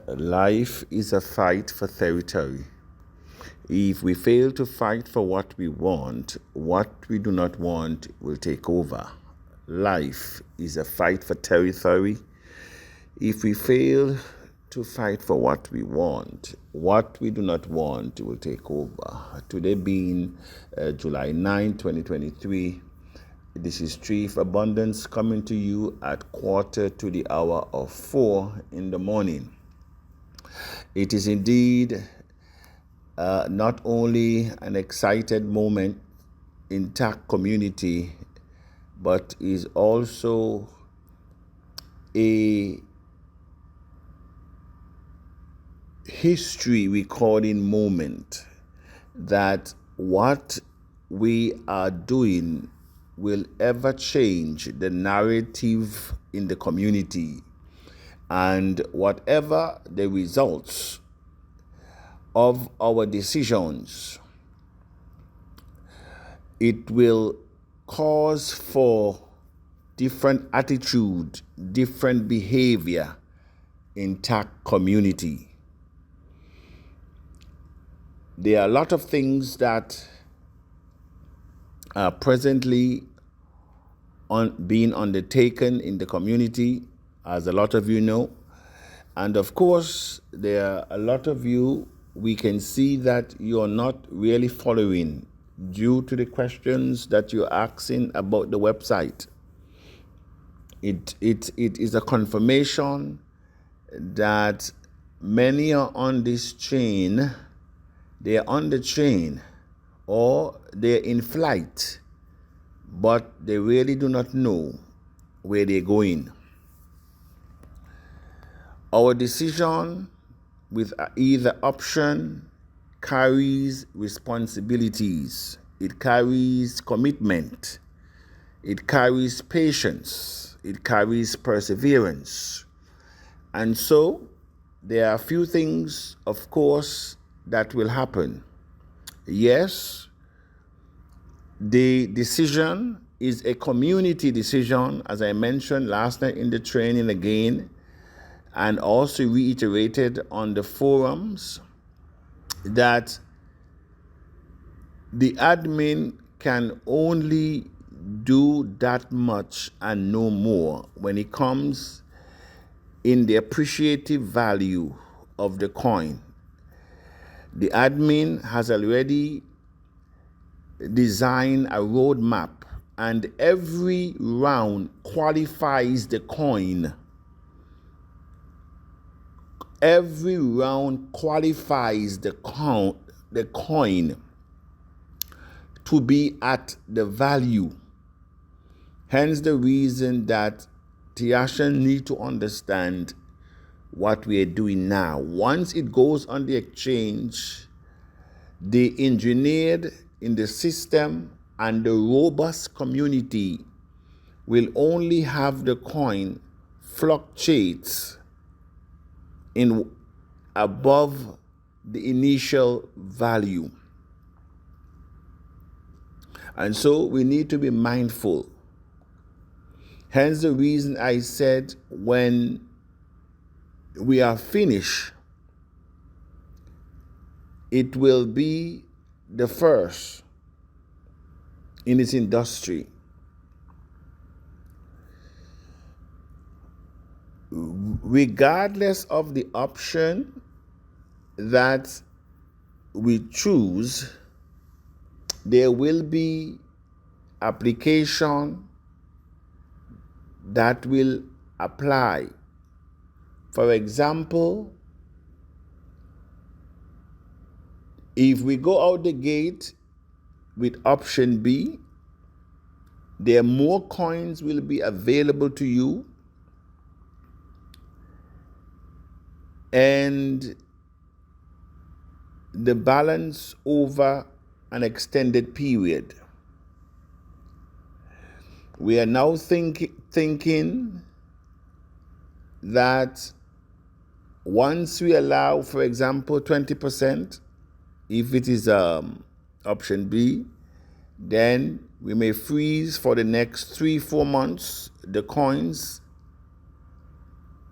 Life is a fight for territory. If we fail to fight for what we do not want will take over. Life is a fight for territory. If we fail to fight for what we do not want will take over. Today being July 9, 2023, this is Chief Abundance coming to you at 4:45 in the morning. It is indeed not only an excited moment in TAC community, but is also a history recording moment that what we are doing will ever change the narrative in the community, and whatever the results of our decisions, it will cause for different attitude, different behavior in TAC community. There are a lot of things that are presently being undertaken in the community, as a lot of you know. And of course, there are a lot of you, we can see that you are not really following due to the questions that you're asking about the website. It is a confirmation that many are on this train, they are on the train, or they're in flight, but they really do not know where they're going. Our decision with either option carries responsibilities. It carries commitment. It carries patience. It carries perseverance. And so there are a few things, of course, that will happen. Yes, the decision is a community decision, as I mentioned last night in the training again, and also reiterated on the forums, that the admin can only do that much and no more when it comes in the appreciative value of the coin. The admin has already designed a roadmap, and every round qualifies the coin. Every round qualifies the coin to be at the value. Hence the reason that Tiasha need to understand what we are doing now. Once it goes on the exchange, the engineered in the system and the robust community will only have the coin fluctuates in above the initial value. And so we need to be mindful. Hence the reason I said when we are finished, it will be the first in its industry. Regardless of the option that we choose, there will be application that will apply. For example, if we go out the gate with option B, there more coins will be available to you, and the balance over an extended period. We are now thinking that once we allow, for example, 20%, if it is option B, then we may freeze for the next 3-4 months the coins,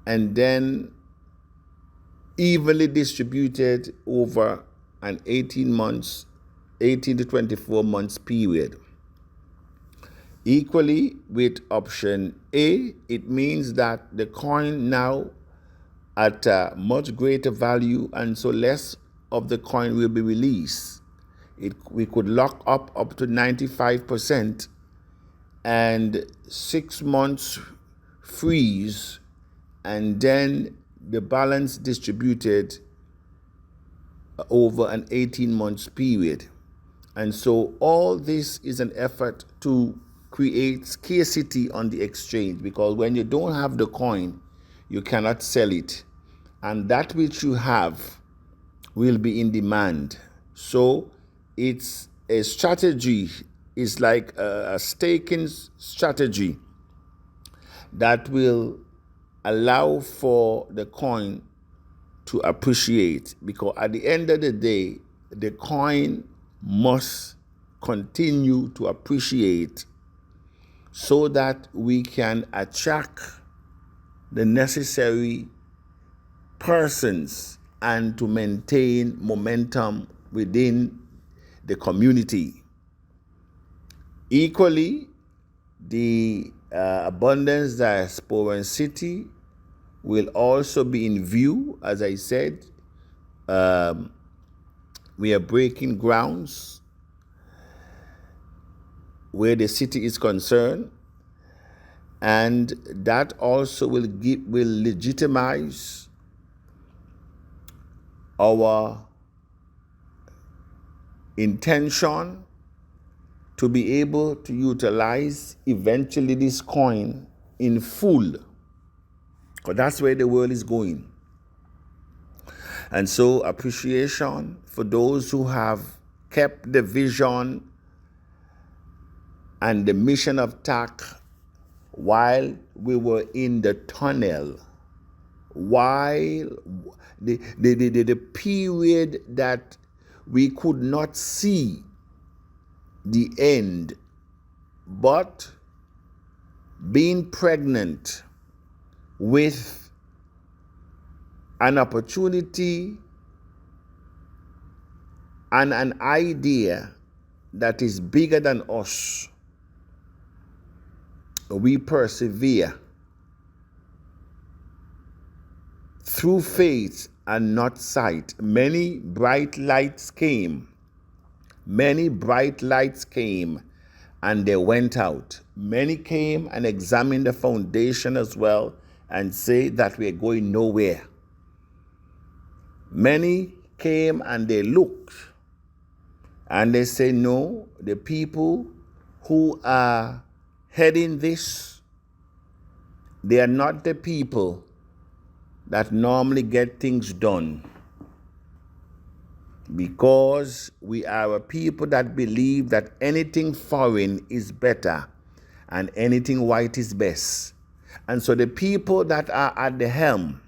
and then evenly distributed over an 18 to 24 months period. Equally with option A, it means that the coin now at a much greater value, and so less of the coin will be released. We could lock up to 95% and 6 months freeze, and then the balance distributed over an 18 months period. And so all this is an effort to create scarcity on the exchange, because when you don't have the coin, you cannot sell it. And that which you have will be in demand. So it's a strategy, it's like a staking strategy that will allow for the coin to appreciate, because at the end of the day, the coin must continue to appreciate so that we can attract the necessary persons and to maintain momentum within the community. Equally, the Abundance Diasporan City will also be in view. As I said, we are breaking grounds where the city is concerned, and that also will legitimize our intention to be able to utilize eventually this coin in full, because that's where the world is going. And so appreciation for those who have kept the vision and the mission of TAC while we were in the tunnel, while the period that we could not see the end, but being pregnant with an opportunity and an idea that is bigger than us, we persevere through faith and not sight. Many bright lights came. Many bright lights came and they went out. Many came and examined the foundation as well and say that we're going nowhere. Many came and they looked and they say, no, the people who are heading this, they are not the people that normally get things done, because we are a people that believe that anything foreign is better and anything white is best. And so the people that are at the helm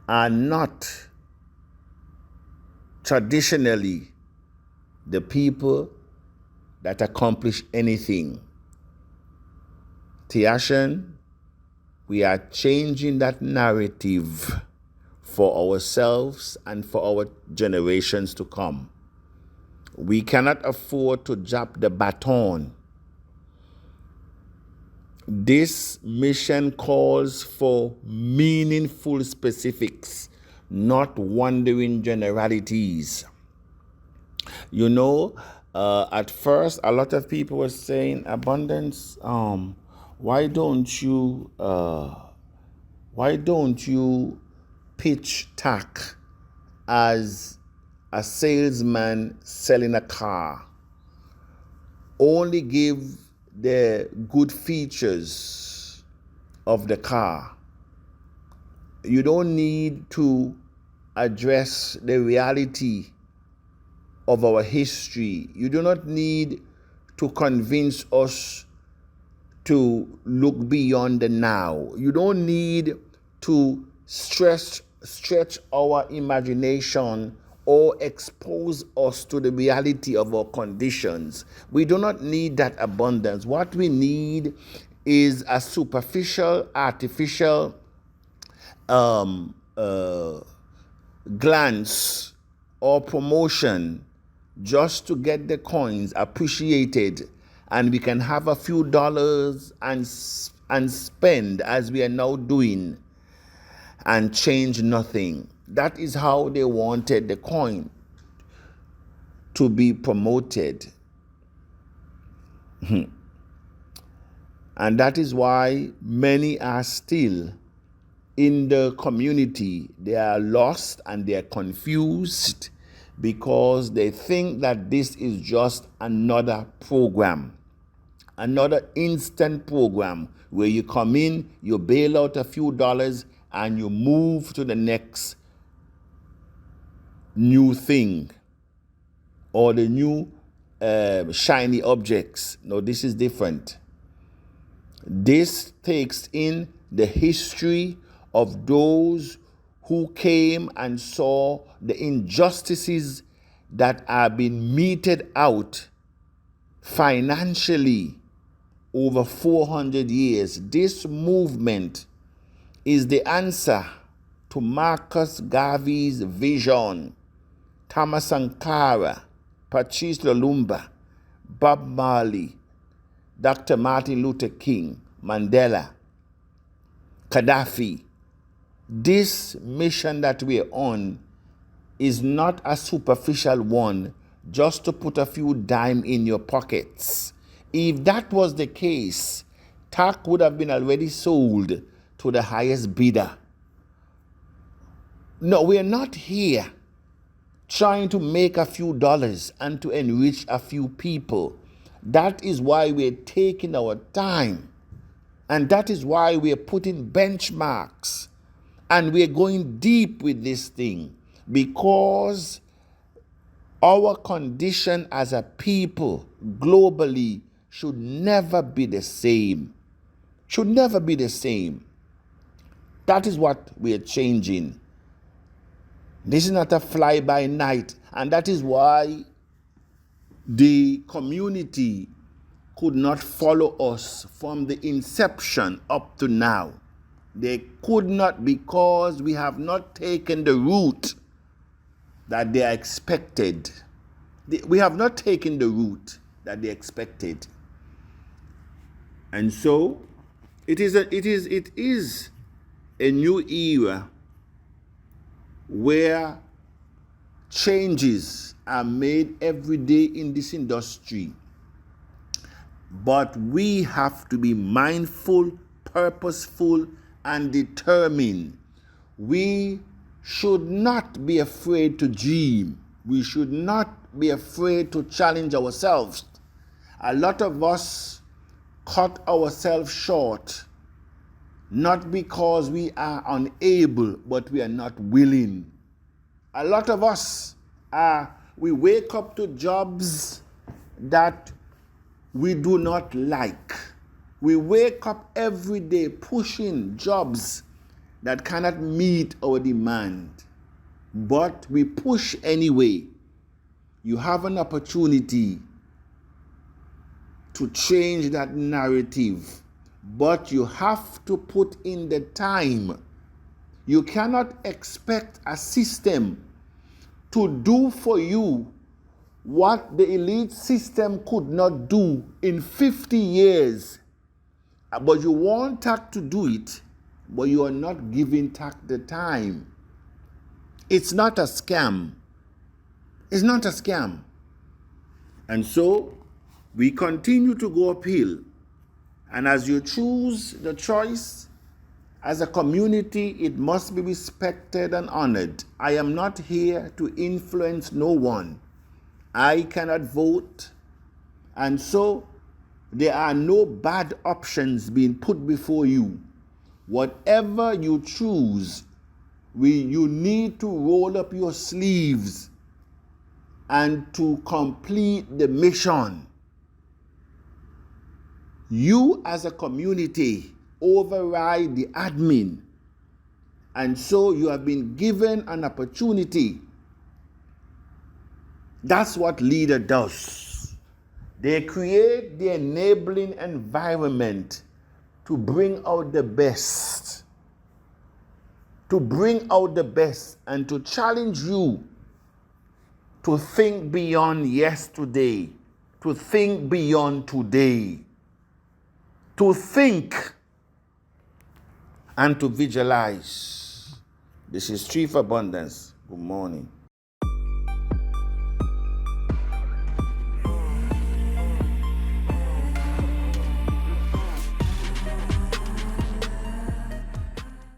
are not traditionally the people that accomplish anything. Tiashan, we are changing that narrative for ourselves and for our generations to come. We cannot afford to drop the baton. This mission calls for meaningful specifics, not wandering generalities. You know, at first, a lot of people were saying, Abundance, why don't you pitch TAC as a salesman selling a car? Only give the good features of the car. You don't need to address the reality of our history. You do not need to convince us to look beyond the now. You don't need to stretch our imagination or expose us to the reality of our conditions. We do not need that abundance. What we need is a superficial, artificial glance or promotion just to get the coins appreciated, and we can have a few dollars and spend as we are now doing and change nothing. That is how they wanted the coin to be promoted. And that is why many are still in the community. They are lost and they are confused because they think that this is just another program, another instant program where you come in, you bail out a few dollars, and you move to the next new thing or the new shiny objects. No, this is different. This takes in the history of those who came and saw the injustices that are being meted out financially over 400 years. This movement is the answer to Marcus Garvey's vision, Thomas Sankara, Patrice Lumumba, Bob Marley, Dr. Martin Luther King, Mandela, Gaddafi. This mission that we're on is not a superficial one just to put a few dime in your pockets. If that was the case, TAC would have been already sold to the highest bidder. No, we're not here trying to make a few dollars and to enrich a few people. That is why we're taking our time. And that is why we're putting benchmarks. And we're going deep with this thing. Because our condition as a people globally should never be the same. Should never be the same. That is what we're changing. This is not a fly-by-night. And that is why the community could not follow us from the inception up to now. They could not, because we have not taken the route that they expected. We have not taken the route that they expected. And so it is a new era where changes are made every day in this industry. But we have to be mindful, purposeful, and determined. We should not be afraid to dream. We should not be afraid to challenge ourselves. A lot of us cut ourselves short, not because we are unable, but we are not willing. A lot of us we wake up to jobs that we do not like. We wake up every day pushing jobs that cannot meet our demand. But we push anyway. You have an opportunity to change that narrative, but you have to put in the time. You cannot expect a system to do for you what the elite system could not do in 50 years. But you want TAC to do it, but you are not giving TAC the time. It's not a scam. It's not a scam. And so we continue to go uphill. And as you choose the choice, as a community, it must be respected and honored. I am not here to influence no one. I cannot vote. And so there are no bad options being put before you. Whatever you choose, you need to roll up your sleeves and to complete the mission. You as a community override the admin. And so you have been given an opportunity. That's what leader does. They create the enabling environment to bring out the best. to bring out the best and to challenge you to think beyond yesterday, to think beyond today, to think and to visualize. This is Tree for Abundance. Good morning.